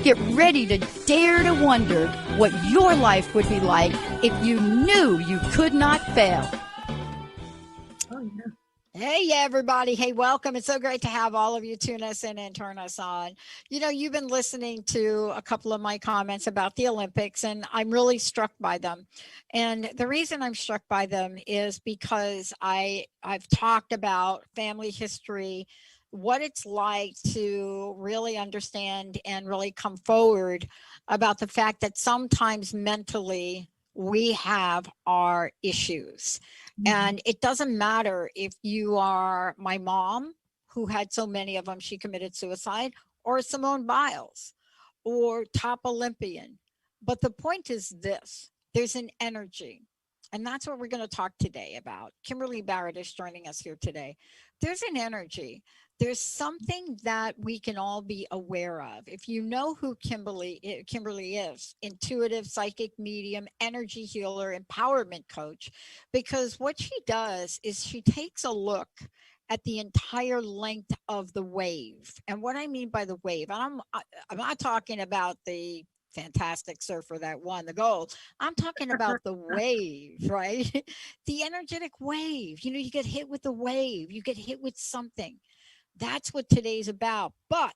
Get ready to dare to wonder what your life would be like if you knew you could not fail. Oh, yeah. Hey, everybody. Hey, welcome. It's so great to have all of you tune us in and turn us on. You know, you've been listening to a couple of my comments about the Olympics, and I'm really struck by them. And the reason I'm struck by them is because I've talked about family history, what it's like to really understand and really come forward about the fact that sometimes mentally we have our issues. And it doesn't matter if you are my mom, who had so many of them, she committed suicide, or Simone Biles, or top Olympian. But the point is this, there's an energy. And that's what we're going to talk today about. Kimberly Barrett is joining us here today. There's an energy. There's something that we can all be aware of. If you know who Kimberly is, intuitive, psychic medium, energy healer, empowerment coach, because what she does is she takes a look at the entire length of the wave. And what I mean by the wave, I'm not talking about the fantastic surfer that won the gold. I'm talking about the wave, right? The energetic wave. You know, you get hit with the wave, you get hit with something. That's what today's about, but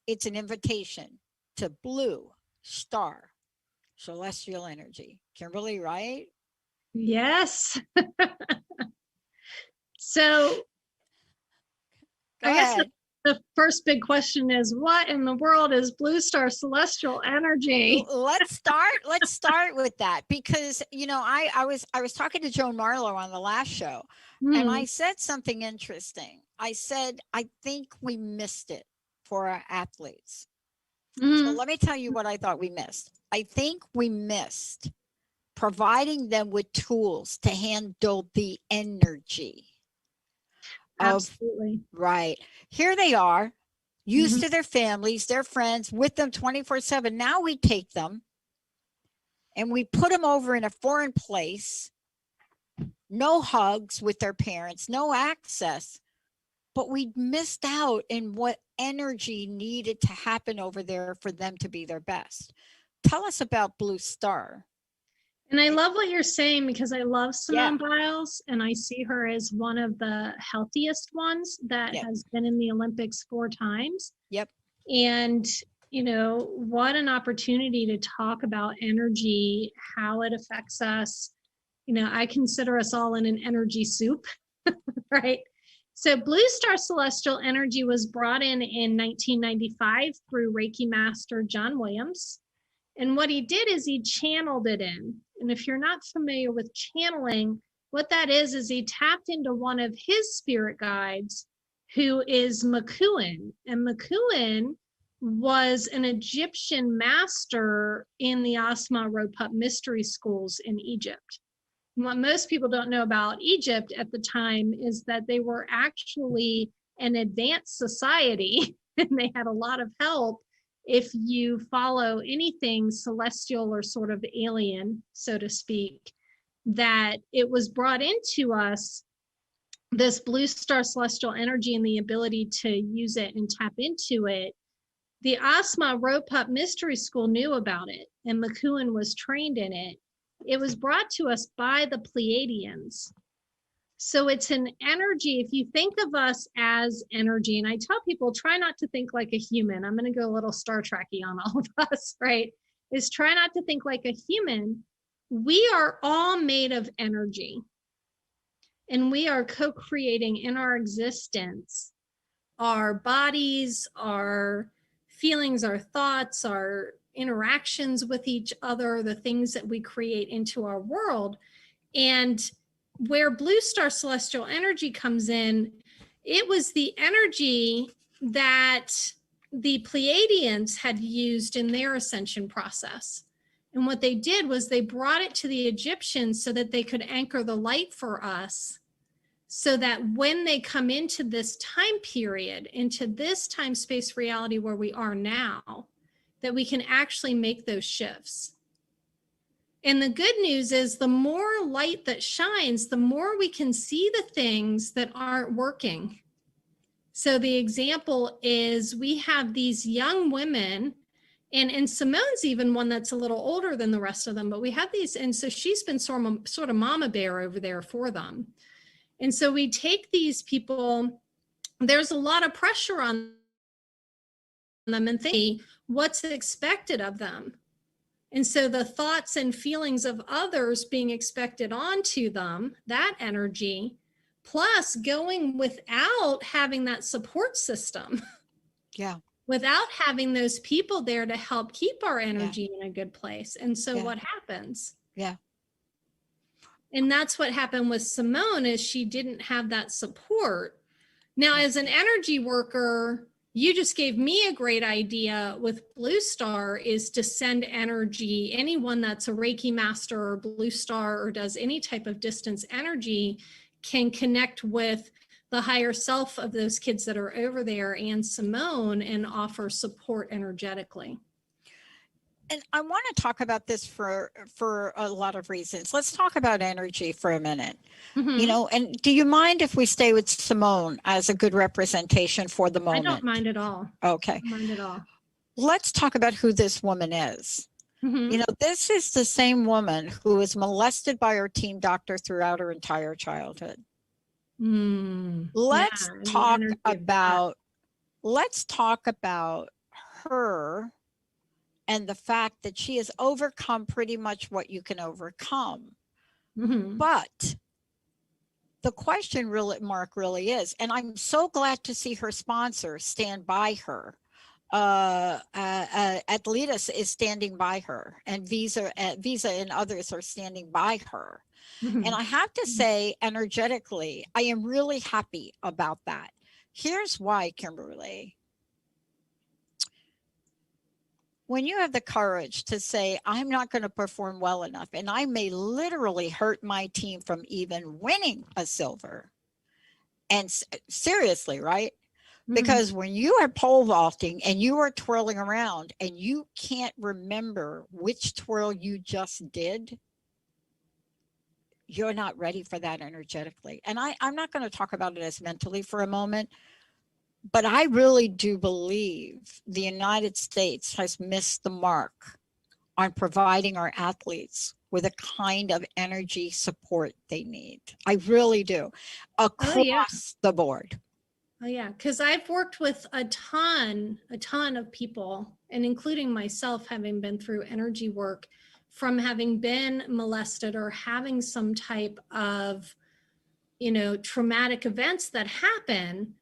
it's an invitation to blue star celestial energy. Kimberly, right? Yes. So Go I guess ahead. the first big question is, what in the world is blue star celestial energy? Let's start with that, because you know I was talking to Joan Marlowe on the last show, and I said something interesting. I said I think we missed it for our athletes. So let me tell you what I thought we missed. I think we missed providing them with tools to handle the energy. Absolutely. Right. Here they are, used to their families, their friends, with them 24/7. Now we take them and we put them over in a foreign place, no hugs with their parents, no access, but we missed out in what energy needed to happen over there for them to be their best. Tell us about Blue Star. And I love what you're saying, because I love Simone Biles, and I see her as one of the healthiest ones that has been in the Olympics 4 times. Yep. And, you know, what an opportunity to talk about energy, how it affects us. You know, I consider us all in an energy soup, right? So Blue Star Celestial Energy was brought in 1995 through Reiki Master John Williams. And what he did is he channeled it in. And if you're not familiar with channeling, what that is he tapped into one of his spirit guides, who is Makuin. And Makuin was an Egyptian master in the Asma Roput mystery schools in Egypt. And what most people don't know about Egypt at the time is that they were actually an advanced society, and they had a lot of help. If you follow anything celestial or sort of alien, so to speak, that it was brought into us, this blue star celestial energy and the ability to use it and tap into it. The Asma Roput Mystery School knew about it, and Makuin was trained in it. It was brought to us by the Pleiadians. So it's an energy. If you think of us as energy, and I tell people, try not to think like a human. I'm going to go a little Star Trek-y on all of us, right? Is try not to think like a human. We are all made of energy, and we are co-creating in our existence our bodies, our feelings, our thoughts, our interactions with each other, the things that we create into our world. And where Blue Star Celestial Energy comes in, it was the energy that the Pleiadians had used in their ascension process. And what they did was they brought it to the Egyptians so that they could anchor the light for us, so that when they come into this time period, into this time space reality where we are now, that we can actually make those shifts. And the good news is, the more light that shines, the more we can see the things that aren't working. So the example is, we have these young women And Simone's even one that's a little older than the rest of them, but we have these, and so she's been sort of mama bear over there for them. And so we take these people, there's a lot of pressure on them and think what's expected of them. And so the thoughts and feelings of others being expected onto them, that energy, plus going without having that support system. Yeah. Without having those people there to help keep our energy in a good place. And so Yeah. what happens? Yeah. And that's what happened with Simone, is she didn't have that support. Now, as an energy worker, you just gave me a great idea with Blue Star, is to send energy. Anyone that's a Reiki master or Blue Star or does any type of distance energy can connect with the higher self of those kids that are over there and Simone and offer support energetically. And I want to talk about this for a lot of reasons. Let's talk about energy for a minute. Mm-hmm. You know, and do you mind if we stay with Simone as a good representation for the moment? I don't mind at all. Okay. I don't mind at all. Let's talk about who this woman is. Mm-hmm. You know, this is the same woman who was molested by her team doctor throughout her entire childhood. Let's talk about her and the fact that she has overcome pretty much what you can overcome. Mm-hmm. But the question really, Mark, really is, and I'm so glad to see her sponsor stand by her. Atletas is standing by her, and Visa and others are standing by her. Mm-hmm. And I have to say, energetically, I am really happy about that. Here's why, Kimberly. When you have the courage to say, I'm not going to perform well enough, and I may literally hurt my team from even winning a silver. And seriously, right? Mm-hmm. Because when you are pole vaulting and you are twirling around and you can't remember which twirl you just did, you're not ready for that energetically. And I'm not going to talk about it as mentally for a moment, but I really do believe the United States has missed the mark on providing our athletes with a kind of energy support they need. I really do, across the board. Oh yeah, because I've worked with a ton of people, and including myself, having been through energy work, from having been molested or having some type of, traumatic events that happen,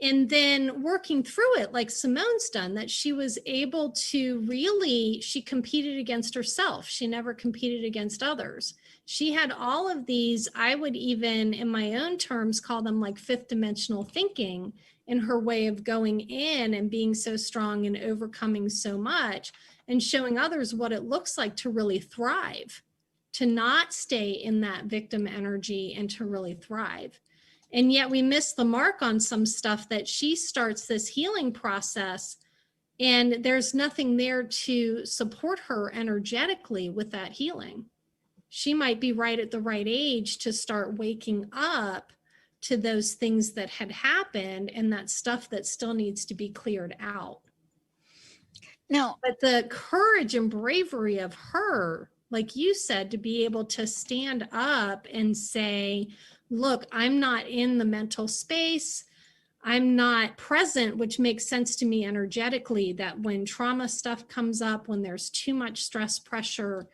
and then working through it like Simone's done, that she was able to really, she competed against herself. She never competed against others. She had all of these, I would even in my own terms call them like fifth dimensional thinking, in her way of going in and being so strong and overcoming so much and showing others what it looks like to really thrive, to not stay in that victim energy and to really thrive. And yet we miss the mark on some stuff, that she starts this healing process and there's nothing there to support her energetically with that healing. She might be right at the right age to start waking up to those things that had happened and that stuff that still needs to be cleared out. Now, but the courage and bravery of her, like you said, to be able to stand up and say, look, I'm not in the mental space. I'm not present, which makes sense to me energetically, that when trauma stuff comes up, when there's too much stress, pressure,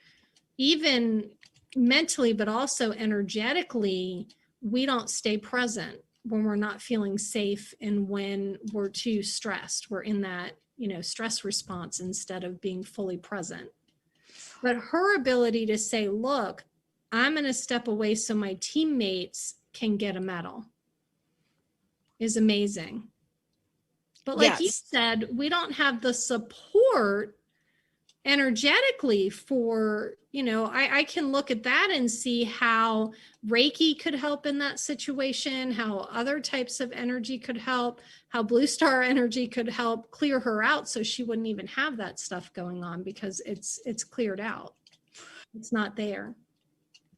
even mentally, but also energetically, we don't stay present when we're not feeling safe and when we're too stressed. We're in that, stress response instead of being fully present. But her ability to say, look, I'm going to step away so my teammates can get a medal is amazing. But like you said, we don't have the support energetically for, I can look at that and see how Reiki could help in that situation, how other types of energy could help, how Blue Star energy could help clear her out so she wouldn't even have that stuff going on, because it's cleared out. It's not there.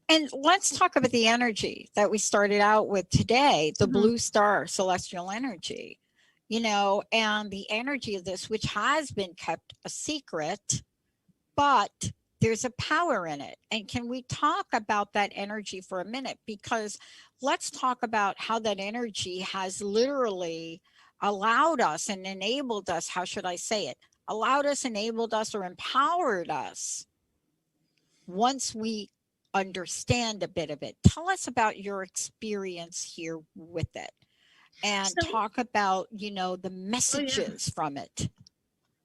And let's talk about the energy that we started out with today, the Blue Star celestial energy. and the energy of this, which has been kept a secret, but there's a power in it. And can we talk about that energy for a minute? Because let's talk about how that energy has literally allowed us and enabled us. How should I say it? Allowed us, enabled us, or empowered us once we understand a bit of it. Tell us about your experience here with it, and talk about, the messages from it.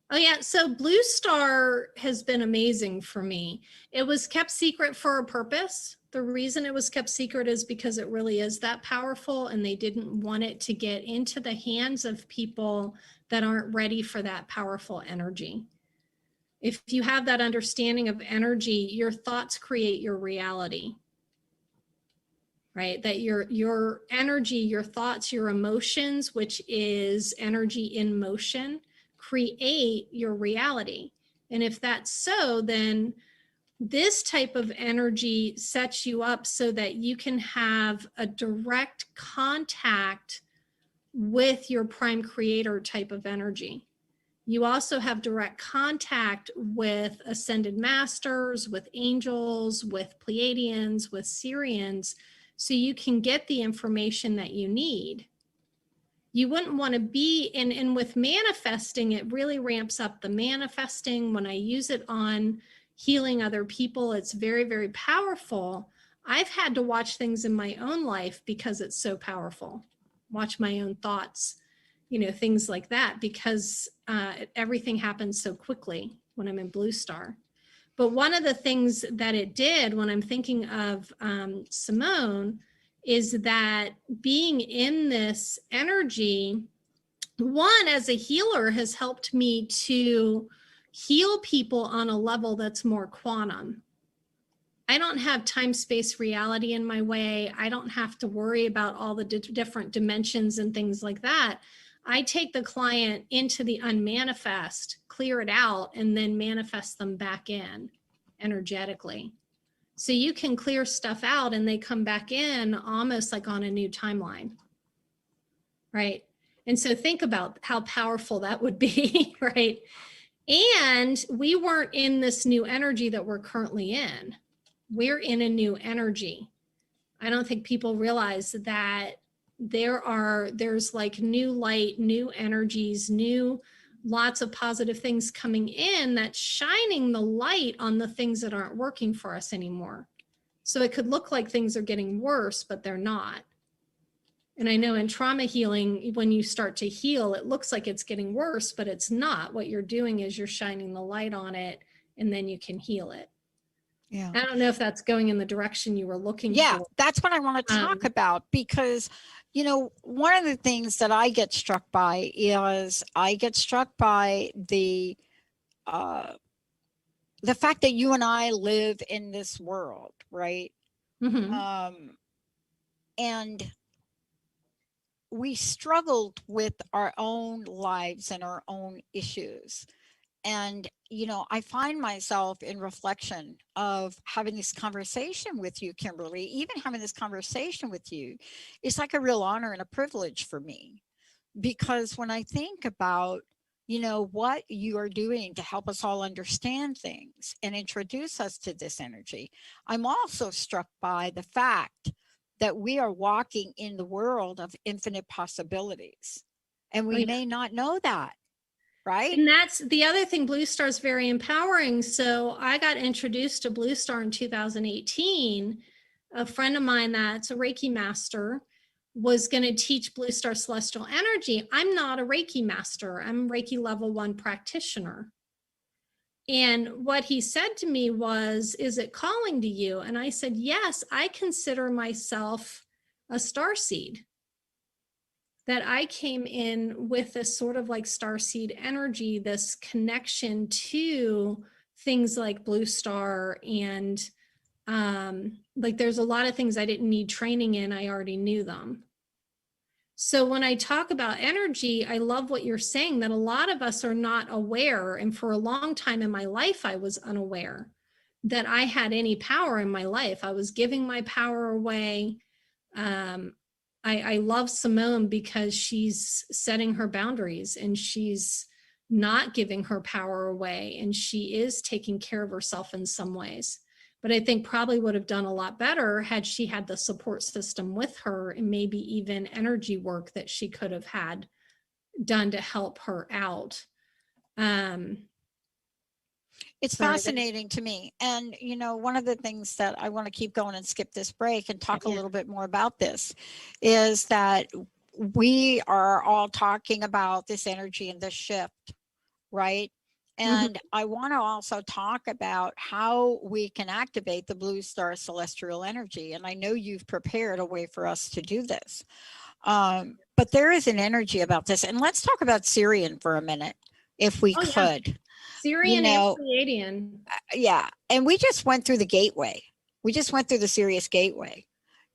Oh yeah, so Blue Star has been amazing for me. It was kept secret for a purpose. The reason it was kept secret is because it really is that powerful, and they didn't want it to get into the hands of people that aren't ready for that powerful energy. If you have that understanding of energy, your thoughts create your reality. Right? That your energy, your thoughts, your emotions, which is energy in motion, create your reality. And if that's so, then this type of energy sets you up so that you can have a direct contact with your prime creator type of energy. You also have direct contact with ascended masters, with angels, with Pleiadians, with Syrians, so you can get the information that you need. You wouldn't want to be, and with manifesting, it really ramps up the manifesting. When I use it on healing other people, it's very, very powerful. I've had to watch things in my own life because it's so powerful. Watch my own thoughts, things like that, because everything happens so quickly when I'm in Blue Star. But one of the things that it did when I'm thinking of Simone is that being in this energy, one, as a healer, has helped me to heal people on a level that's more quantum. I don't have time, space, reality in my way. I don't have to worry about all the different dimensions and things like that. I take the client into the unmanifest, clear it out, and then manifest them back in energetically. So you can clear stuff out and they come back in almost like on a new timeline, right? And so think about how powerful that would be, right? And we weren't in this new energy that we're currently in. We're in a new energy. I don't think people realize that there's like new light, new energies, lots of positive things coming in that's shining the light on the things that aren't working for us anymore. So it could look like things are getting worse, but they're not. And I know in trauma healing, when you start to heal, it looks like it's getting worse, but it's not. What you're doing is you're shining the light on it, and then you can heal it. Yeah. I don't know if that's going in the direction you were looking for. Yeah, that's what I want to talk about, because one of the things that I get struck by is the fact that you and I live in this world, right? Mm-hmm. And we struggled with our own lives and our own issues. And, I find myself in reflection of having this conversation with you, Kimberly. Even having this conversation with you is like a real honor and a privilege for me, because when I think about, what you are doing to help us all understand things and introduce us to this energy, I'm also struck by the fact that we are walking in the world of infinite possibilities, and we may not know that. Right. And that's the other thing. Blue Star is very empowering. So I got introduced to Blue Star in 2018. A friend of mine that's a Reiki master was going to teach Blue Star celestial energy. I'm not a Reiki master. I'm a Reiki level 1 practitioner. And what he said to me was, "Is it calling to you?" And I said, "Yes, I consider myself a starseed." That I came in with this sort of like starseed energy, this connection to things like Blue Star, and like there's a lot of things I didn't need training in. I already knew them. So when I talk about energy, I love what you're saying, that a lot of us are not aware. And for a long time in my life, I was unaware that I had any power in my life. I was giving my power away. I love Simone because she's setting her boundaries and she's not giving her power away, and she is taking care of herself in some ways. But I think probably would have done a lot better had she had the support system with her, and maybe even energy work that she could have had done to help her out. It's fascinating to me. And, you know, one of the things that I want to keep going and skip this break and talk a little bit more about this is that we are all talking about this energy and this shift, right? And I want to also talk about how we can activate the blue star celestial energy. And I know you've prepared a way for us to do this. But there is an energy about this. And let's talk about Syrian for a minute, if we could. Yeah. Syrian and Pleiadian. Yeah. And we just went through the gateway. We just went through the Sirius gateway.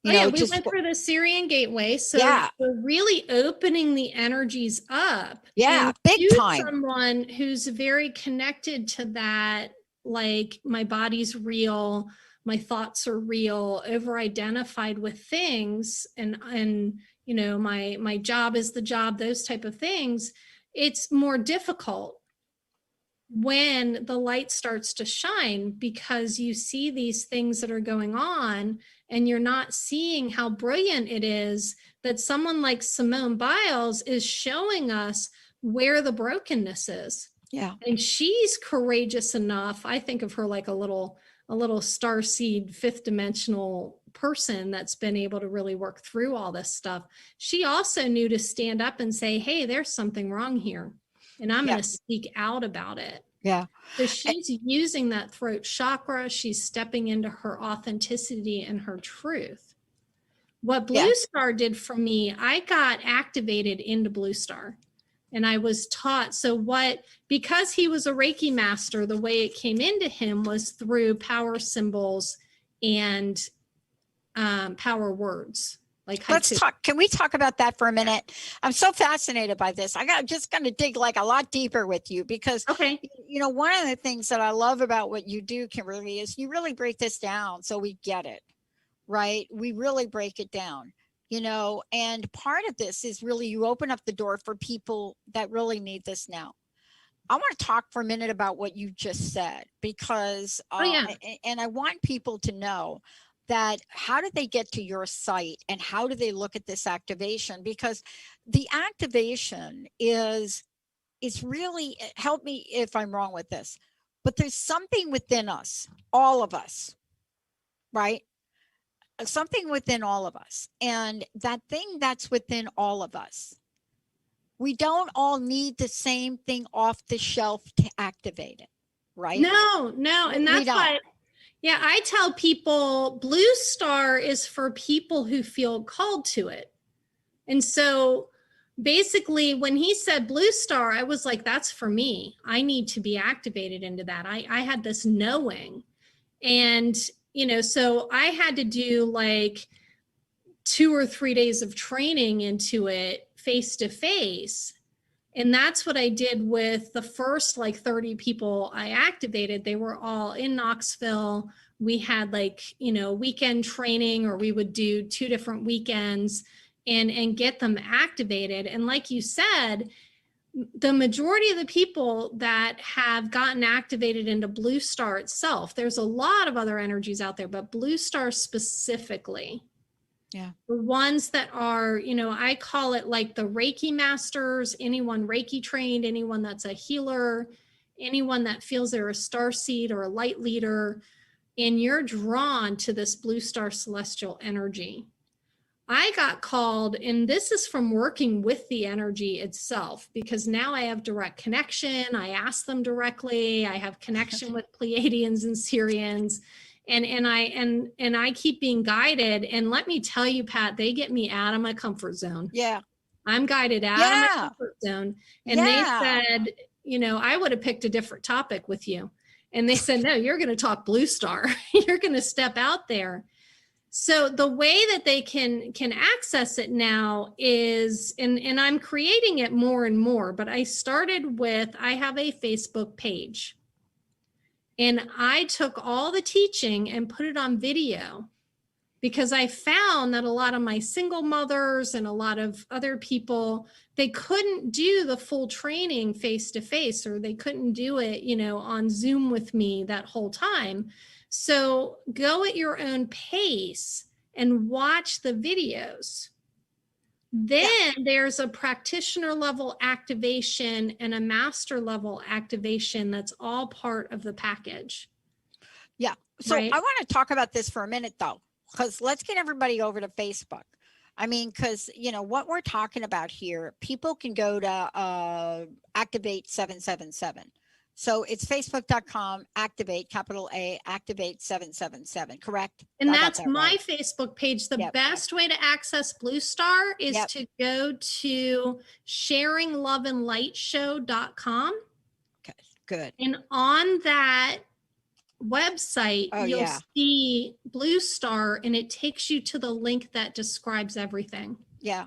We went through the Syrian gateway. So we're really opening the energies up. Yeah, big time. Someone who's very connected to that, like my body's real, my thoughts are real, over-identified with things, and you know, my job is the job, those type of things. It's more difficult when the light starts to shine, because you see these things that are going on and you're not seeing how brilliant it is that someone like Simone Biles is showing us where the brokenness is. Yeah. And she's courageous enough. I think of her like a little starseed, fifth dimensional person that's been able to really work through all this stuff. She also knew to stand up and say, hey, there's something wrong here, and I'm going to speak out about it. Yeah. So she's using that throat chakra. She's stepping into her authenticity and her truth. What Blue Star did for me, I got activated into Blue Star, and I was taught. Because he was a Reiki master, the way it came into him was through power symbols and power words. Like, let's talk. Can we talk about that for a minute? I'm so fascinated by this. Just going to dig like a lot deeper with you, because, you know, one of the things that I love about what you do, Kimberly, is you really break this down so we get it, right? We really break it down, you know, and part of this is really you open up the door for people that really need this now. I want to talk for a minute about what you just said, because, and I want people to know that how do they get to your site and how do they look at this activation? Because the activation is really, help me if I'm wrong with this, but there's something within us, all of us, right? Something within all of us. And that thing that's within all of us, we don't all need the same thing off the shelf to activate it, right? No. And that's why. Yeah, I tell people Blue Star is for people who feel called to it. And so basically when he said Blue Star, I was like, that's for me. I need to be activated into that. I had this knowing. And, you know, so I had to do like 2 or 3 days of training into it face to face. And that's what I did with the first like 30 people I activated. They were all in Knoxville. We had like, you know, weekend training, or we would do 2 different weekends and get them activated. And like you said, the majority of the people that have gotten activated into Blue Star itself, there's a lot of other energies out there, but Blue Star specifically, the ones that are, you know, I call it like the Reiki masters, anyone Reiki trained, anyone that's a healer, anyone that feels they're a starseed or a light leader, and you're drawn to this Blue Star celestial energy. I got called, and this is from working with the energy itself, because now I have direct connection. I ask them directly. I have connection with Pleiadians and Syrians. And I keep being guided. And let me tell you, Pat, they get me out of my comfort zone. Yeah. I'm guided out of my comfort zone. And they said, you know, I would have picked a different topic with you. And they said, no, you're going to talk Blue Star. You're going to step out there. So the way that they can access it now is, and I'm creating it more and more, but I started with, I have a Facebook page. And I took all the teaching and put it on video, because I found that a lot of my single mothers and a lot of other people, they couldn't do the full training face to face, or they couldn't do it, you know, on Zoom with me that whole time. So go at your own pace and watch the videos. Then there's a practitioner level activation and a master level activation. That's all part of the package. Yeah. So Right? I want to talk about this for a minute though, because let's get everybody over to Facebook. I mean, because, you know, what we're talking about here, people can go to Activate 777. So it's facebook.com, activate, capital A, activate 777, correct? And I got that's that my right. Facebook page. The Yep. best way to access Blue Star is Yep. to go to sharingloveandlightshow.com. Okay, good. And on that website, Oh, you'll yeah. see Blue Star, and it takes you to the link that describes everything. Yeah.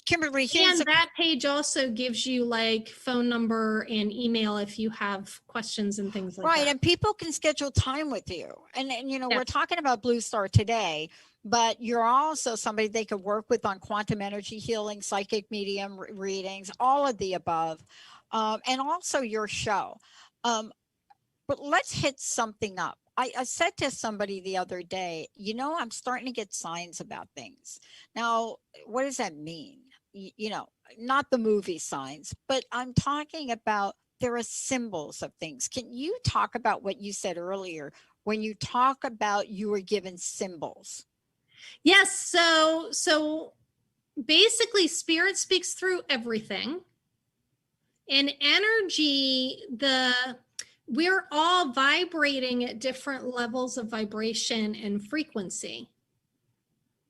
Kimberly, here's And that page also gives you like phone number and email if you have questions and things like right. that. And people can schedule time with you. And you know, Yeah. we're talking about Blue Star today, but you're also somebody they could work with on quantum energy healing, psychic medium readings, all of the above, and also your show. But let's hit something up. I said to somebody the other day, you know, I'm starting to get signs about things. Now, what does that mean? You know, not the movie signs, but I'm talking about there are symbols of things. Can you talk about what you said earlier when you talk about you were given symbols? Yes. So basically, spirit speaks through everything. In energy, we're all vibrating at different levels of vibration and frequency,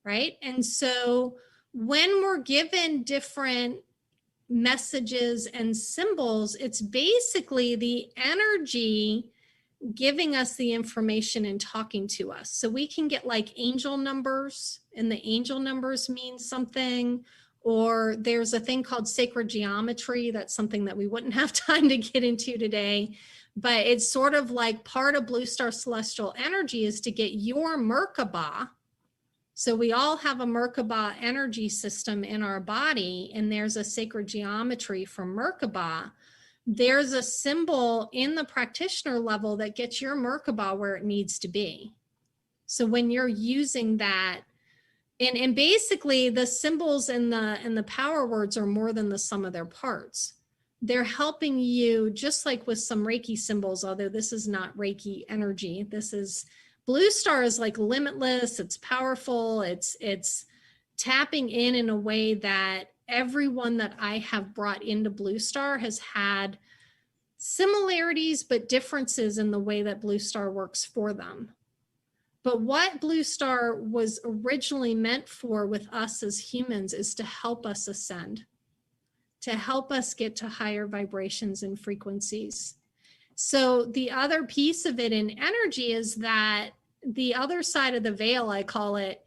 right? And so when we're given different messages and symbols, it's basically the energy giving us the information and talking to us. So we can get like angel numbers, and the angel numbers mean something. Or there's a thing called sacred geometry. That's something that we wouldn't have time to get into today. But it's sort of like part of Blue Star Celestial Energy is to get your Merkaba. So we all have a Merkaba energy system in our body, and there's a sacred geometry for Merkaba. There's a symbol in the practitioner level that gets your Merkaba where it needs to be. So when you're using that, and basically the symbols and the power words are more than the sum of their parts. They're helping you, just like with some Reiki symbols, although this is not Reiki energy. This is Blue Star is like limitless. It's powerful. It's tapping in a way that everyone that I have brought into Blue Star has had similarities, but differences in the way that Blue Star works for them. But what Blue Star was originally meant for with us as humans is to help us ascend, to help us get to higher vibrations and frequencies. So the other piece of it in energy is that the other side of the veil, I call it,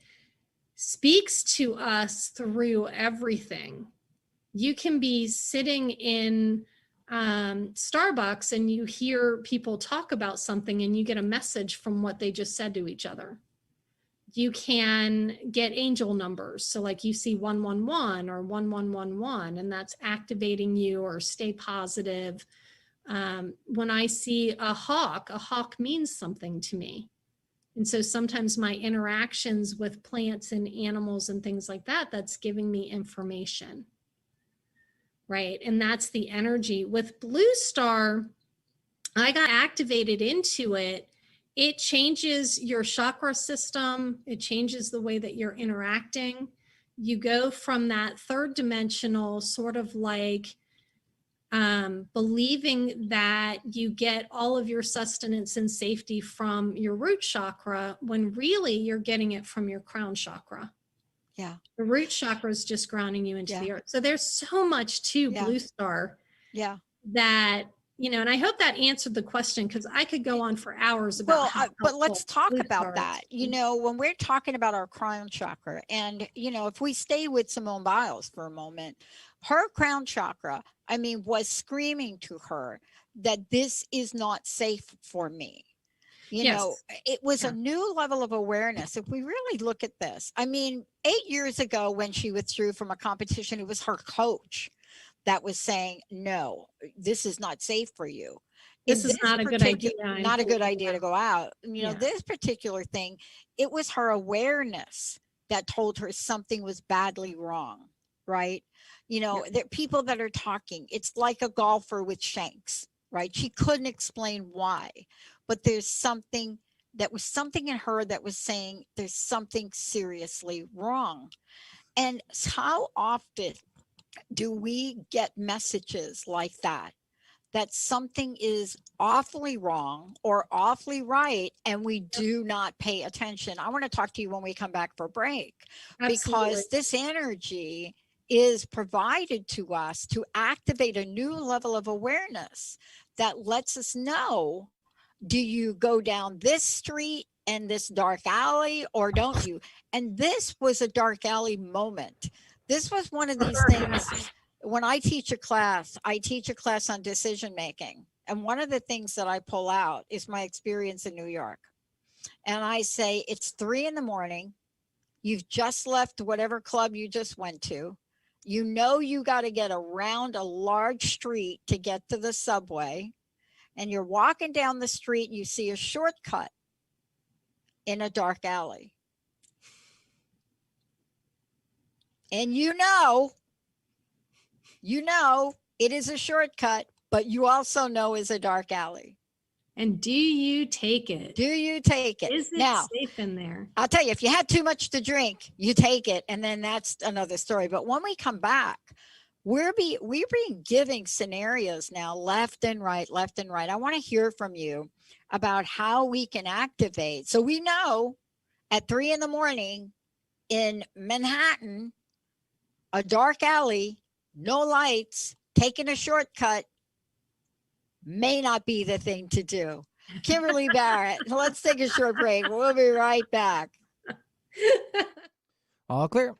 speaks to us through everything. You can be sitting in Starbucks and you hear people talk about something and you get a message from what they just said to each other. You can get angel numbers. So like you see 111 or 1111, and that's activating you, or stay positive. When I see a hawk means something to me. And so sometimes my interactions with plants and animals and things like that, that's giving me information. Right. And that's the energy. With Blue Star, I got activated into it. It changes your chakra system. It changes the way that you're interacting. You go from that third dimensional sort of like believing that you get all of your sustenance and safety from your root chakra, when really you're getting it from your crown chakra. Yeah. The root chakra is just grounding you into the earth. So there's so much to Blue Star. Yeah. That, you know, and I hope that answered the question, because I could go on for hours about but let's talk about that. You know, when we're talking about our crown chakra, and, you know, if we stay with Simone Biles for a moment, her crown chakra, I mean, was screaming to her that this is not safe for me. You Yes. know, it was Yeah. a new level of awareness. If we really look at this, I mean, 8 years ago when she withdrew from a competition, it was her coach that was saying, no, this is not safe for you. This In is this not a good particular, idea. I'm not a good pulling idea to out. go out. You know, Yeah. this particular thing, it was her awareness that told her something was badly wrong, right? You know, Yeah. there people that are talking, it's like a golfer with shanks, right? She couldn't explain why, but there's something that was something in her that was saying there's something seriously wrong. And how often do we get messages like that? That something is awfully wrong or awfully right, and we do not pay attention. I want to talk to you when we come back for break, Absolutely. because this energy is provided to us to activate a new level of awareness that lets us know, do you go down this street and this dark alley or don't you? And this was a dark alley moment. This was one of these things. When I teach a class on decision making. And one of the things that I pull out is my experience in New York. And I say, it's 3 a.m. You've just left whatever club you just went to. You know, you got to get around a large street to get to the subway. And you're walking down the street and you see a shortcut in a dark alley. And you know it is a shortcut, but you also know it's a dark alley. And do you take it? Do you take it? Is it Now, safe in there? I'll tell you, if you had too much to drink, you take it, and then that's another story. But when we come back, we're being giving scenarios now, left and right, left and right. I want to hear from you about how we can activate. So we know at 3 a.m. in Manhattan, a dark alley, no lights, taking a shortcut may not be the thing to do. Kimberly Barrett, let's take a short break. We'll be right back. All clear.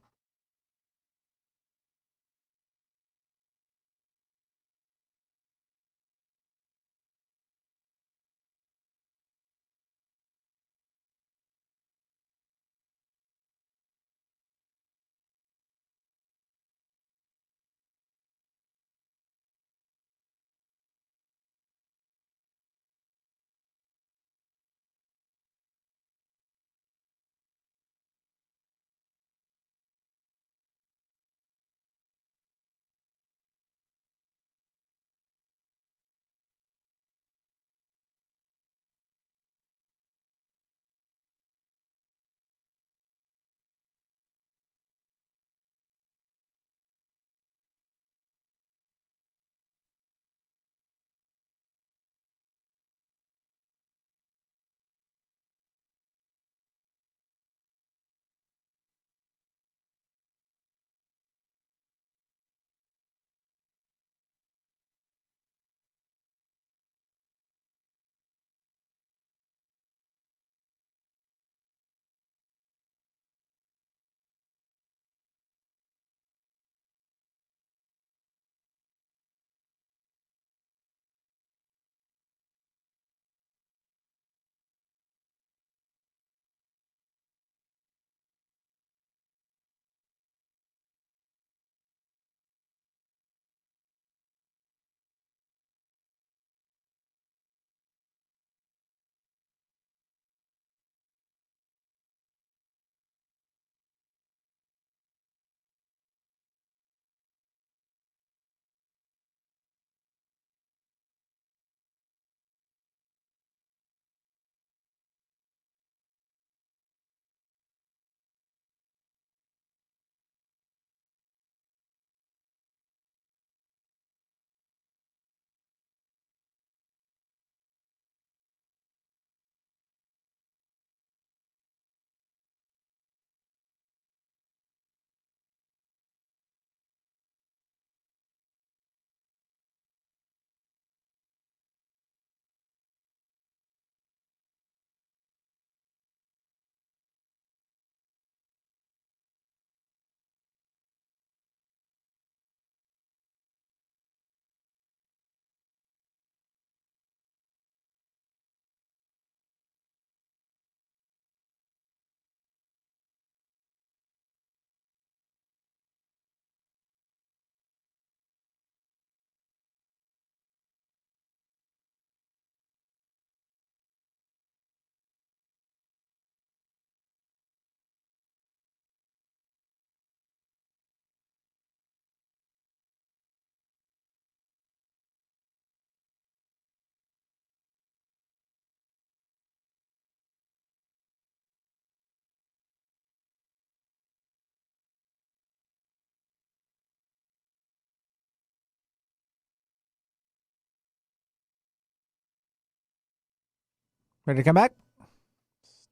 Ready to come back?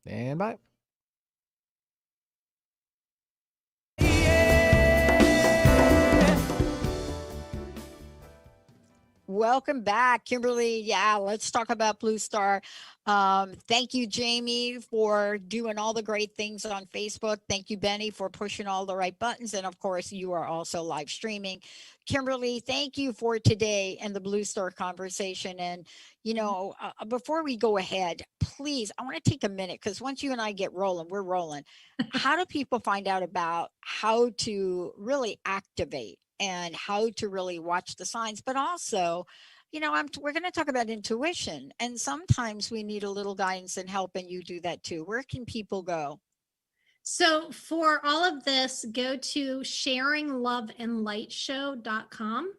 Stand by. Welcome back, Kimberly. Yeah, let's talk about Blue Star. Thank you, Jamie, for doing all the great things on Facebook. Thank you, Benny, for pushing all the right buttons. And of course, you are also live streaming. Kimberly, thank you for today and the Blue Star conversation. And, you know, before we go ahead, please, I want to take a minute because once you and I get rolling, we're rolling. How do people find out about how to really activate and how to really watch the signs, but also, you know, we're going to talk about intuition, and sometimes we need a little guidance and help, and you do that too. Where can people go? So for all of this, go to sharingloveandlightshow.com,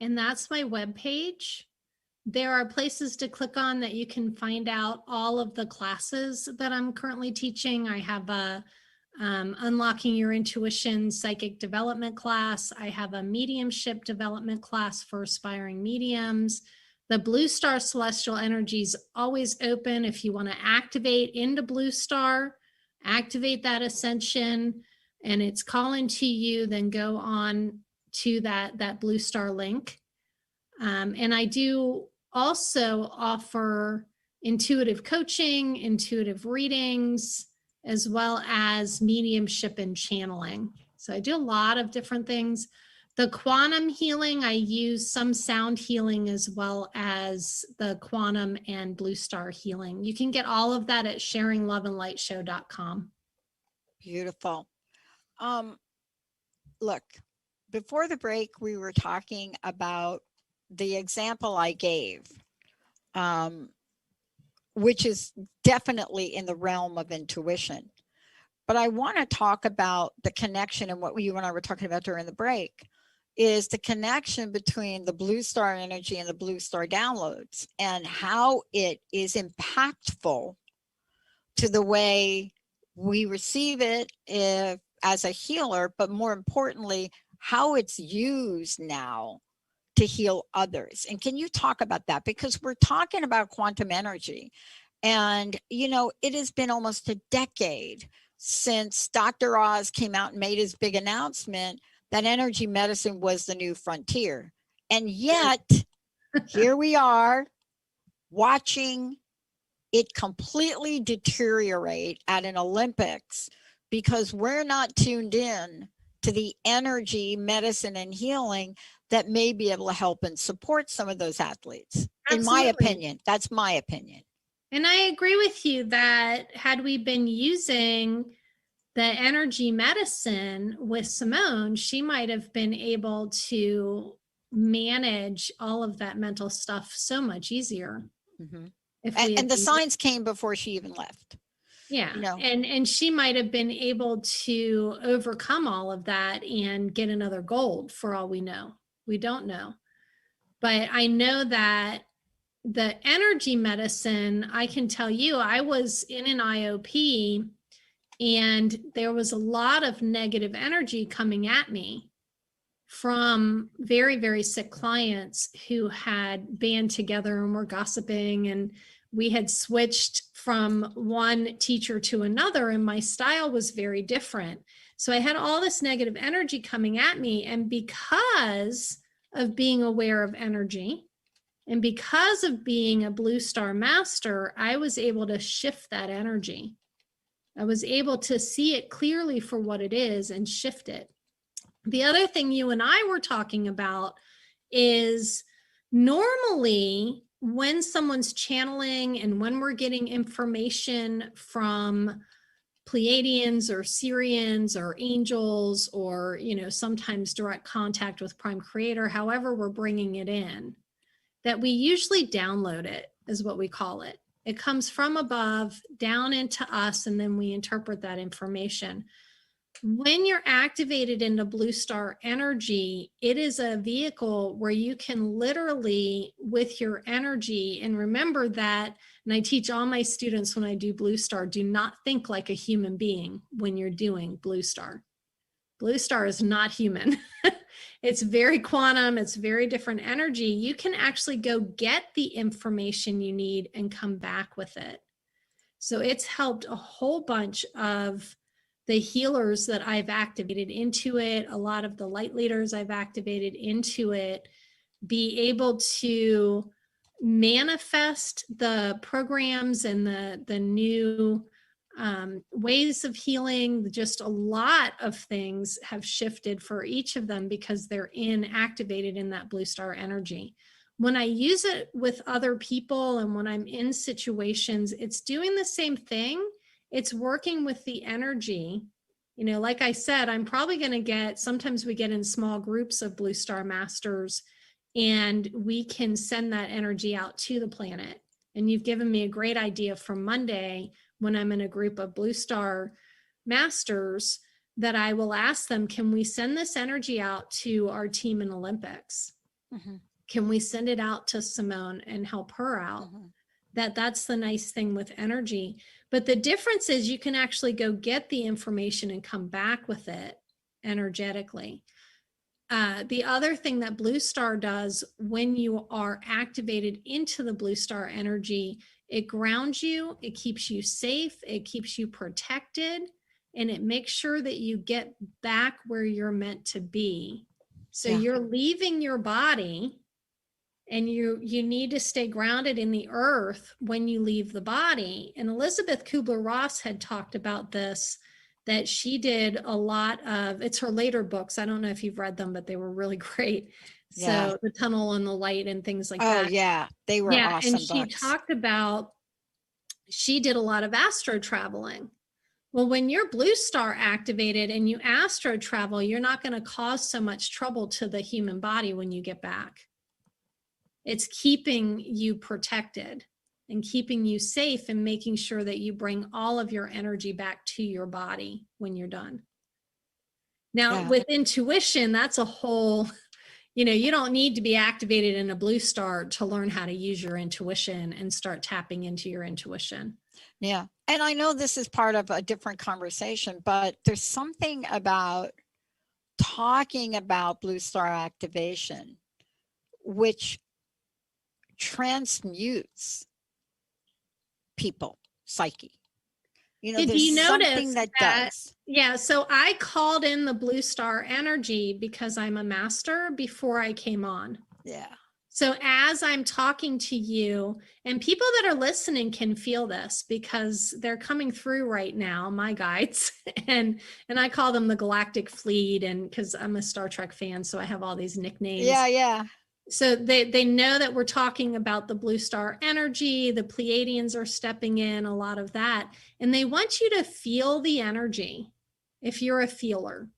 and that's my webpage. There are places to click on that you can find out all of the classes that I'm currently teaching. I have a Unlocking Your Intuition Psychic Development class. I have a Mediumship Development class for aspiring mediums. The Blue Star Celestial Energy is always open if you want to activate into Blue Star, activate that ascension, and it's calling to you, then go on to that Blue Star link. And I do also offer intuitive coaching, intuitive readings, as well as mediumship and channeling. So I do a lot of different things. The quantum healing, I use some sound healing as well as the quantum and Blue Star healing. You can get all of that at sharingloveandlightshow.com. Beautiful. Look, before the break, we were talking about the example I gave, which is definitely in the realm of intuition. But I want to talk about the connection, and what you and I were talking about during the break is the connection between the Blue Star energy and the Blue Star downloads, and how it is impactful to the way we receive it as a healer, but more importantly, how it's used now to heal others. And can you talk about that? Because we're talking about quantum energy. And, you know, it has been almost a decade since Dr. Oz came out and made his big announcement that energy medicine was the new frontier. And yet, here we are watching it completely deteriorate at an Olympics because we're not tuned in to the energy, medicine, and healing that may be able to help and support some of those athletes. Absolutely. In my opinion, that's my opinion. And I agree with you that had we been using the energy medicine with Simone, she might have been able to manage all of that mental stuff so much easier. Mm-hmm. And the signs came before she even left. Yeah. You know? And she might have been able to overcome all of that and get another gold for all we know. We don't know. But I know that the energy medicine, I can tell you, I was in an IOP and there was a lot of negative energy coming at me from very, very sick clients who had band together and were gossiping, and we had switched from one teacher to another, and my style was very different. So I had all this negative energy coming at me, and because of being aware of energy and because of being a Blue Star master, I was able to shift that energy. I was able to see it clearly for what it is and shift it. The other thing you and I were talking about is normally when someone's channeling and when we're getting information from Pleiadians or Syrians or angels, or, you know, sometimes direct contact with Prime Creator, however we're bringing it in, that we usually download it, is what we call it. It comes from above down into us, and then we interpret that information. When you're activated into Blue Star energy, it is a vehicle where you can literally, with your energy, and remember that, and I teach all my students when I do Blue Star, do not think like a human being when you're doing Blue Star. Blue star is not human. It's very quantum. It's very different energy. You can actually go get the information you need and come back with it. So it's helped a whole bunch of the healers that I've activated into it, a lot of the light leaders I've activated into it, be able to manifest the programs and the new ways of healing. Just a lot of things have shifted for each of them because they're activated in that blue star energy. When I use it with other people and when I'm in situations, it's doing the same thing. It's working with the energy. You know, like I said, I'm probably going to get, sometimes we get in small groups of blue star masters, and we can send that energy out to the planet. And you've given me a great idea for Monday when I'm in a group of blue star masters that I will ask them, can we send this energy out to our team in Olympics? Mm-hmm. Can we send it out to Simone and help her out? Mm-hmm. That's the nice thing with energy. But the difference is you can actually go get the information and come back with it energetically. The other thing that Blue Star does when you are activated into the Blue Star energy, it grounds you, it keeps you safe, it keeps you protected, and it makes sure that you get back where you're meant to be. So you're leaving your body, and you need to stay grounded in the earth when you leave the body. And Elizabeth Kubler-Ross had talked about this, that she did a lot of, it's her later books. I don't know if you've read them, but they were really great. So The Tunnel and the Light and things like that. Oh yeah, they were awesome and she books. talked about, she did a lot of astro traveling. Well, when you're blue star activated and you astro travel, you're not going to cause so much trouble to the human body when you get back. It's keeping you protected and keeping you safe and making sure that you bring all of your energy back to your body when you're done. Now, with intuition, that's a whole, you know, you don't need to be activated in a blue star to learn how to use your intuition and start tapping into your intuition. Yeah. And I know this is part of a different conversation, but there's something about talking about blue star activation, which transmutes people psyche. You know, did you notice something that does. Yeah, so I called in the blue star energy because I'm a master before I came on. Yeah. So as I'm talking to you, and people that are listening can feel this because they're coming through right now, my guides, and I call them the Galactic Fleet, and because I'm a Star Trek fan, so I have all these nicknames. Yeah. So they know that we're talking about the blue star energy, the Pleiadians are stepping in, a lot of that. And they want you to feel the energy if you're a feeler.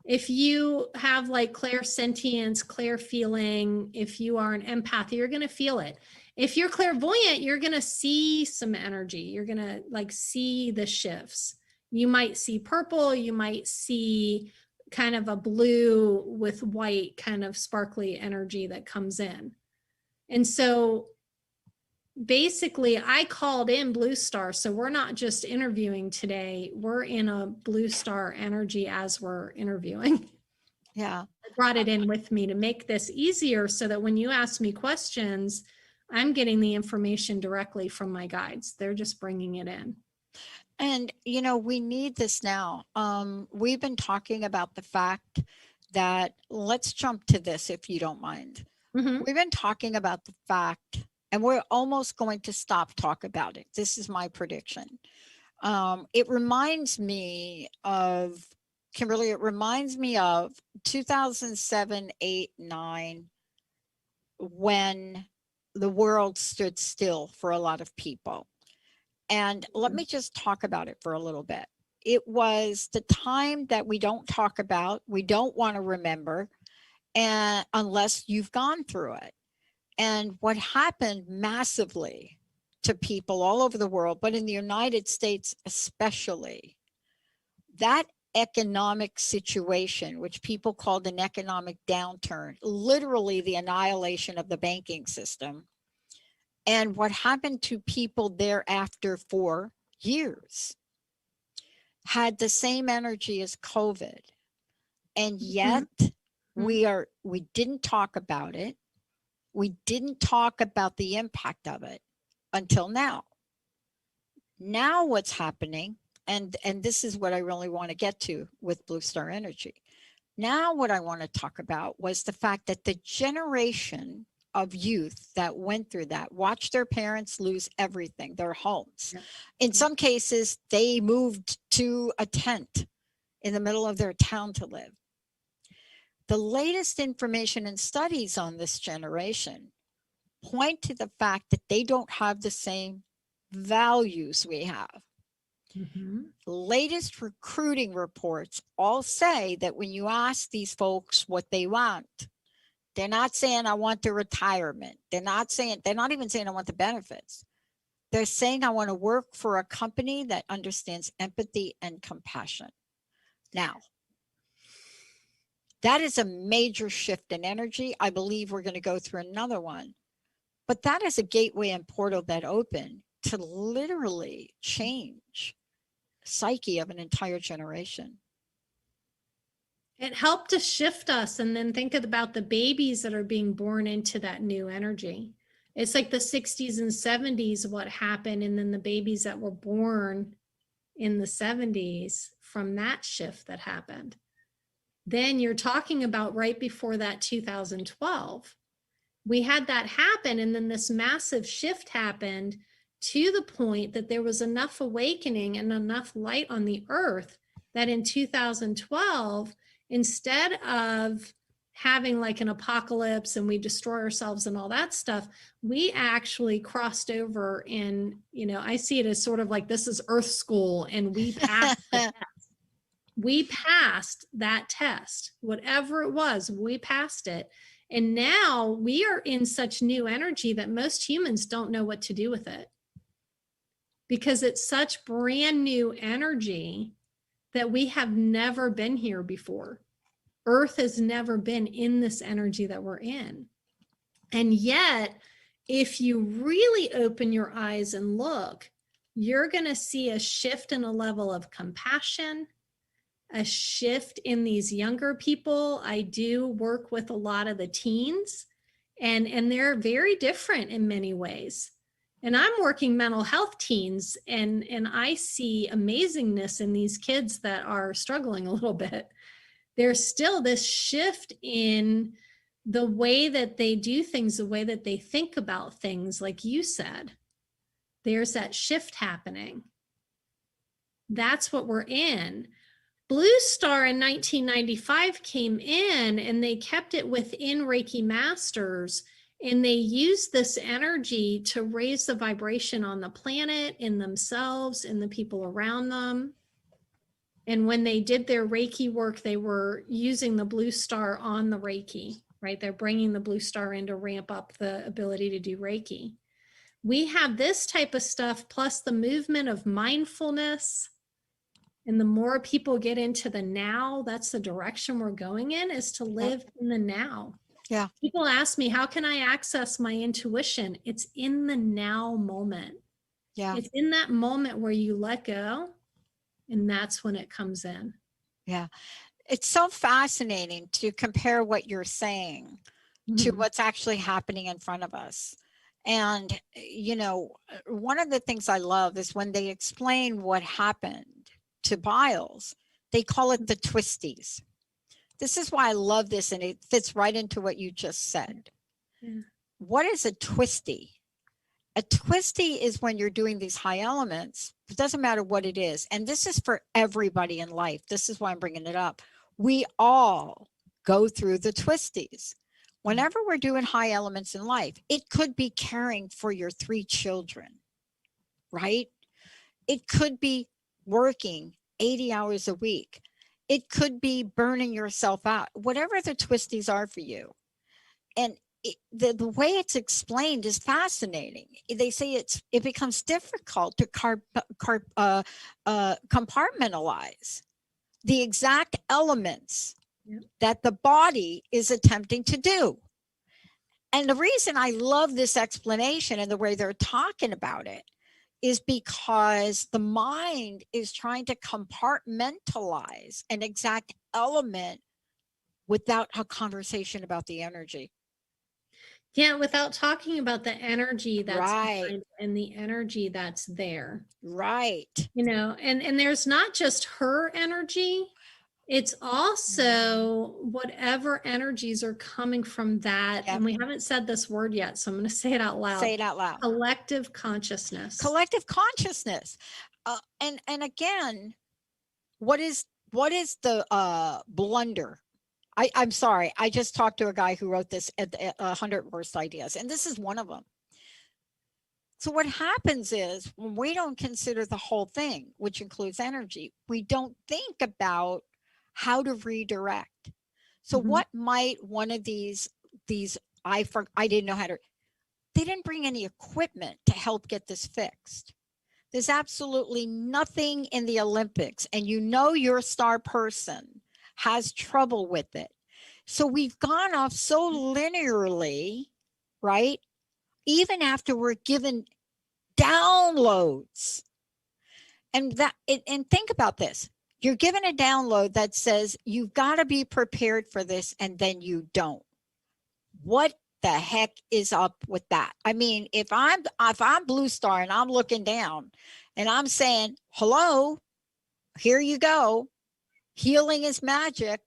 If you have like clairsentience, clair feeling, if you are an empath, you're going to feel it. If you're clairvoyant, you're going to see some energy. You're going to like see the shifts. You might see purple, you might see kind of a blue with white kind of sparkly energy that comes in. And so basically I called in blue star. So we're not just interviewing today, we're in a blue star energy as we're interviewing. Yeah. I brought it in with me to make this easier so that when you ask me questions, I'm getting the information directly from my guides. They're just bringing it in. And, you know, we need this now. We've been talking about the fact that, let's jump to this if you don't mind. Mm-hmm. We've been talking about the fact, and we're almost going to stop talk about it. This is my prediction. It reminds me of, Kimberly, it reminds me of 2007, 8, 9, when the world stood still for a lot of people. And let me just talk about it for a little bit. It was the time that we don't talk about, we don't want to remember, and unless you've gone through it. And what happened massively to people all over the world, but in the United States especially, that economic situation, which people called an economic downturn, literally the annihilation of the banking system, and what happened to people thereafter for years, had the same energy as COVID. And yet we didn't talk about it. We didn't talk about the impact of it until now. Now what's happening, and this is what I really want to get to with Blue Star Energy. Now what I want to talk about was the fact that the generation of youth that went through that watched their parents lose everything, their homes. Yep. In some cases, they moved to a tent in the middle of their town to live. The latest information and studies on this generation point to the fact that they don't have the same values we have. Latest recruiting reports all say that when you ask these folks what they want, they're not saying I want the retirement. They're not even saying I want the benefits. They're saying I want to work for a company that understands empathy and compassion. Now, that is a major shift in energy. I believe we're going to go through another one. But that is a gateway and portal that opened to literally change the psyche of an entire generation. It helped to shift us, and then think about the babies that are being born into that new energy. It's like the 60s and 70s, what happened, and then the babies that were born in the 70s from that shift that happened. Then you're talking about right before that 2012. We had that happen, and then this massive shift happened to the point that there was enough awakening and enough light on the earth that in 2012, instead of having like an apocalypse and we destroy ourselves and all that stuff, we actually crossed over in, I see it as sort of like this is Earth School, and we passed the test. We passed that test, whatever it was, we passed it. And now we are in such new energy that most humans don't know what to do with it, because it's such brand new energy that we have never been here before. Earth has never been in this energy that we're in. And yet, if you really open your eyes and look, you're going to see a shift in a level of compassion, a shift in these younger people. I do work with a lot of the teens, and they're very different in many ways. And I'm working mental health teens, and I see amazingness in these kids that are struggling a little bit. There's still this shift in the way that they do things, the way that they think about things, like you said. There's that shift happening. That's what we're in. Blue Star in 1995 came in, and they kept it within Reiki Masters, and they used this energy to raise the vibration on the planet, in themselves, in the people around them. And when they did their Reiki work, they were using the Blue Star on the Reiki, right? They're bringing the Blue Star in to ramp up the ability to do Reiki. We have this type of stuff, plus the movement of mindfulness. And the more people get into the now, that's the direction we're going in, is to live in the now. Yeah. People ask me, how can I access my intuition? It's in the now moment. Yeah. It's in that moment where you let go, and that's when it comes in. Yeah. It's so fascinating to compare what you're saying to what's actually happening in front of us. And, one of the things I love is when they explain what happened to Biles, they call it the twisties. This is why I love this, and it fits right into what you just said. Yeah. What is a twisty? A twisty is when you're doing these high elements. It doesn't matter what it is. And this is for everybody in life. This is why I'm bringing it up. We all go through the twisties. Whenever we're doing high elements in life, it could be caring for your 3 children, right? It could be working 80 hours a week. It could be burning yourself out, whatever the twisties are for you. And the way it's explained is fascinating. They say it becomes difficult to compartmentalize the exact elements that the body is attempting to do. And the reason I love this explanation and the way they're talking about it is because the mind is trying to compartmentalize an exact element without a conversation about the energy. Yeah, without talking about the energy that's Right. behind and the energy that's there. Right. And there's not just her energy, it's also whatever energies are coming from that. Yep. And we haven't said this word yet, so I'm going to say it out loud. Say it out loud. Collective consciousness. Collective consciousness. And again, what is the blunder? I'm sorry. I just talked to a guy who wrote this at 100 Worst Ideas, and this is one of them. So what happens is when we don't consider the whole thing, which includes energy, we don't think about how to redirect. So what might one of these I didn't know how to, they didn't bring any equipment to help get this fixed. There's absolutely nothing in the Olympics, and your star person has trouble with it. So we've gone off so linearly, right? Even after we're given downloads. And think about this. You're given a download that says you've got to be prepared for this, and then you don't. What the heck is up with that? I mean, if I'm Blue Star and I'm looking down and I'm saying, hello, here you go. Healing is magic.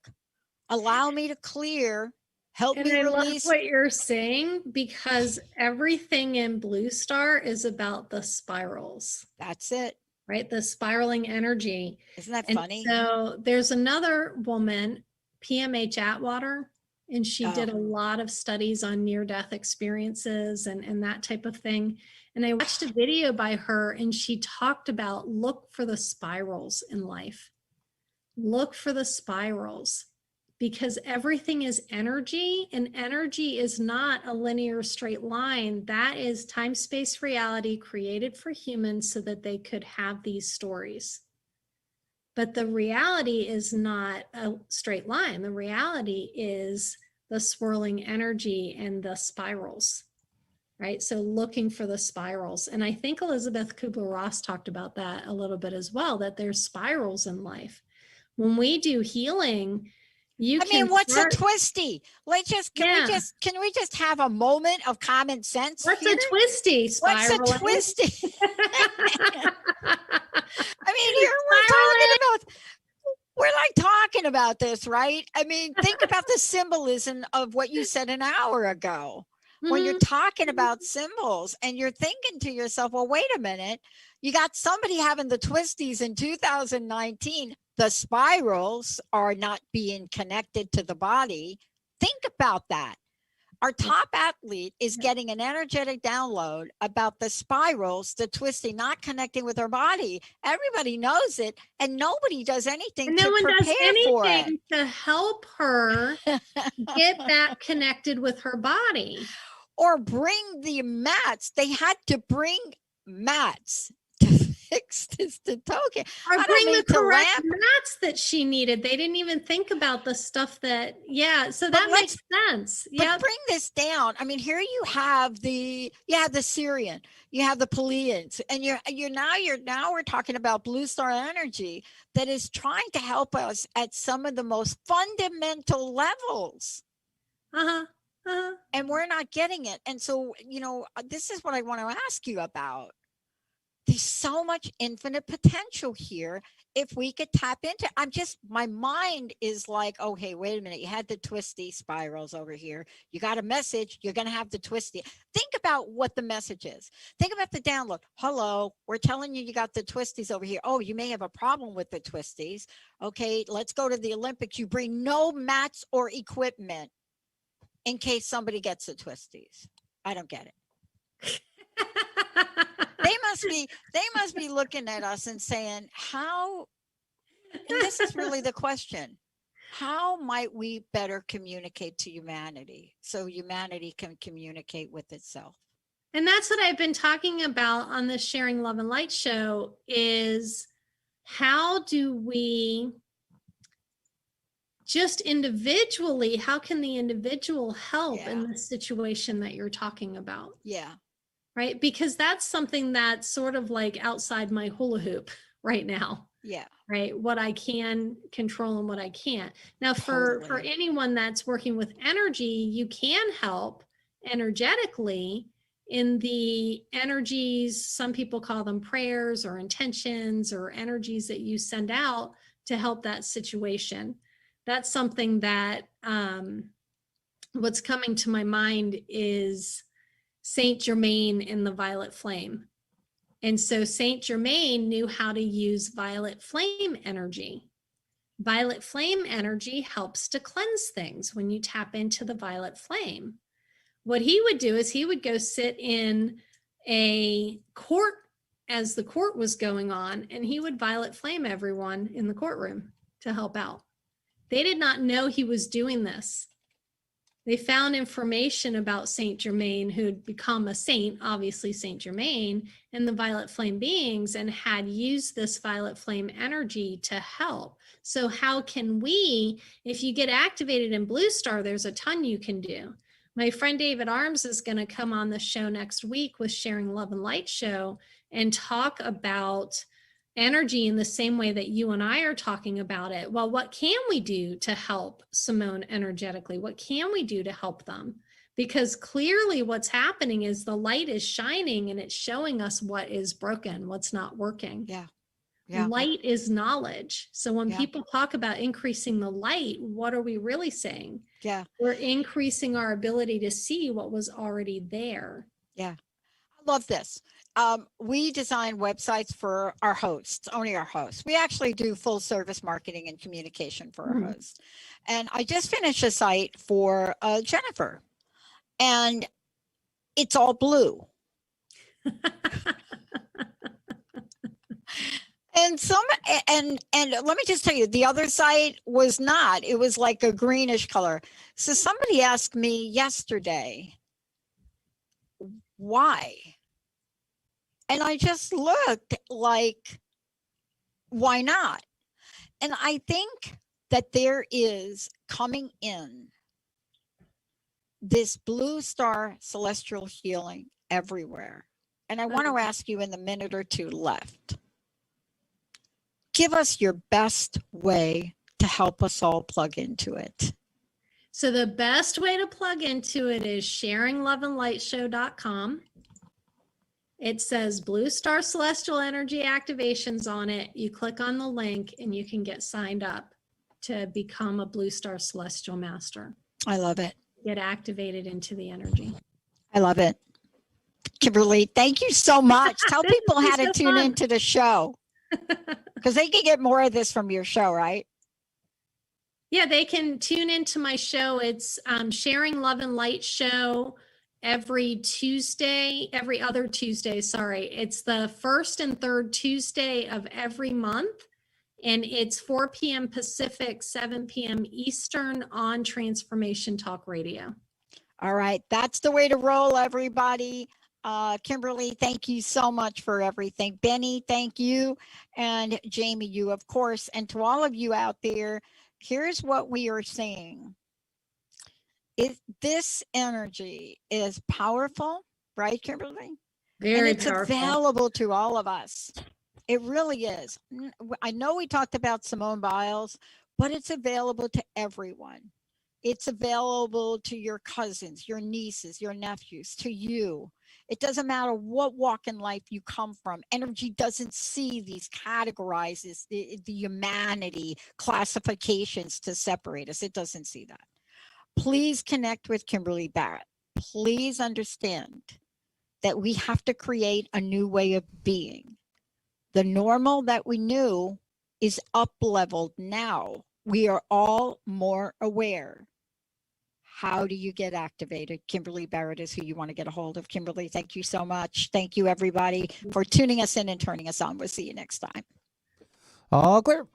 Allow me to clear. Help me release. Love what you're saying, because everything in Blue Star is about the spirals. That's it. Right? The spiraling energy. Isn't that funny? So there's another woman, PMH Atwater, and she did a lot of studies on near-death experiences and that type of thing. And I watched a video by her, and she talked about look for the spirals in life. Look for the spirals, because everything is energy, and energy is not a linear straight line. That is time, space, reality created for humans so that they could have these stories. But the reality is not a straight line. The reality is the swirling energy and the spirals, right? So looking for the spirals. And I think Elizabeth Kubler-Ross talked about that a little bit as well, that there's spirals in life. When we do healing, what's a twisty? Can we just have a moment of common sense? What's a twisty? What's a twisty? I mean, here we're talking about this, right? I mean, think about the symbolism of what you said an hour ago. When you're talking about symbols and you're thinking to yourself, well, wait a minute, you got somebody having the twisties in 2019. The spirals are not being connected to the body. Think about that. Our top athlete is getting an energetic download about the spirals, the twisting, not connecting with her body. Everybody knows it, and nobody does anything to prepare for it. To help her get that connected with her body. Or bring the mats. They had to bring mats to fix this token. Or bring the correct mats that she needed. They didn't even think about the stuff that, so that makes sense. But bring this down. I mean, here you have the Syrian, you have the Pleiadians, and now we're talking about Blue Star energy that is trying to help us at some of the most fundamental levels. And we're not getting it. And so, this is what I want to ask you about. There's so much infinite potential here. If we could tap into, my mind is like, oh, hey, wait a minute. You had the twisty spirals over here. You got a message. You're going to have the twisty. Think about what the message is. Think about the download. Hello, we're telling you got the twisties over here. Oh, you may have a problem with the twisties. Okay, let's go to the Olympics. You bring no mats or equipment in case somebody gets the twisties. I don't get it. They must be looking at us and saying, how, and this is really the question, how might we better communicate to humanity so humanity can communicate with itself? And that's what I've been talking about on the Sharing Love and Light show, is how do we just individually, how can the individual help in the situation that you're talking about? Yeah. Right? Because that's something that's sort of like outside my hula hoop right now. Yeah. Right. What I can control and what I can't. Now, for Totally. anyone that's working with energy, you can help energetically in the energies. Some people call them prayers or intentions or energies that you send out to help that situation. That's something that what's coming to my mind is Saint Germain in the violet flame. And so Saint Germain knew how to use violet flame energy. Violet flame energy helps to cleanse things when you tap into the violet flame. What he would do is he would go sit in a court as the court was going on, and he would violet flame everyone in the courtroom to help out. They did not know he was doing this. They found information about Saint Germain, who'd become a saint, obviously Saint Germain, and the violet flame beings, and had used this violet flame energy to help. So how can we, if you get activated in Blue Star, there's a ton you can do. My friend David Arms is going to come on the show next week with Sharing Love and Light show and talk about energy in the same way that you and I are talking about it. Well, what can we do to help Simone energetically? What can we do to help them? Because clearly what's happening is the light is shining and it's showing us what is broken, what's not working. Yeah. Yeah. Light is knowledge. So when Yeah. people talk about increasing the light, what are we really saying? Yeah. We're increasing our ability to see what was already there. Yeah. I love this. We design websites for our hosts, only our hosts. We actually do full service marketing and communication for our hosts. And I just finished a site for Jennifer, and it's all blue. And let me just tell you, the other site was not. It was like a greenish color. So somebody asked me yesterday, why? And I just looked like, why not? And I think that there is coming in this blue star celestial healing everywhere. And I want to ask you in the minute or two left, give us your best way to help us all plug into it. So the best way to plug into it is sharingloveandlightshow.com. It says Blue Star Celestial Energy Activations on it. You click on the link and you can get signed up to become a Blue Star Celestial Master. I love it. Get activated into the energy. I love it. Kimberly, thank you so much. Tell people how to tune into the show, because they can get more of this from your show, right? Yeah, they can tune into my show. It's Sharing Love and Light show every other Tuesday, sorry. It's the first and third Tuesday of every month. And it's 4 p.m. Pacific, 7 p.m. Eastern on Transformation Talk Radio. All right. That's the way to roll, everybody. Kimberly, thank you so much for everything. Benny, thank you. And Jamie, you, of course. And to all of you out there, here's what we are saying. This energy is powerful, right, Kimberly? Very and it's powerful. Available to all of us. It really is. I know we talked about Simone Biles, but it's available to everyone. It's available to your cousins, your nieces, your nephews, to you. It doesn't matter what walk in life you come from. Energy doesn't see these categorizes, the humanity classifications to separate us. It doesn't see that. Please connect with Kimberly Barrett. Please understand that we have to create a new way of being. The normal that we knew is up-leveled now. We are all more aware. How do you get activated? Kimberly Barrett is who you want to get a hold of. Kimberly, thank you so much. Thank you, everybody, for tuning us in and turning us on. We'll see you next time. All clear.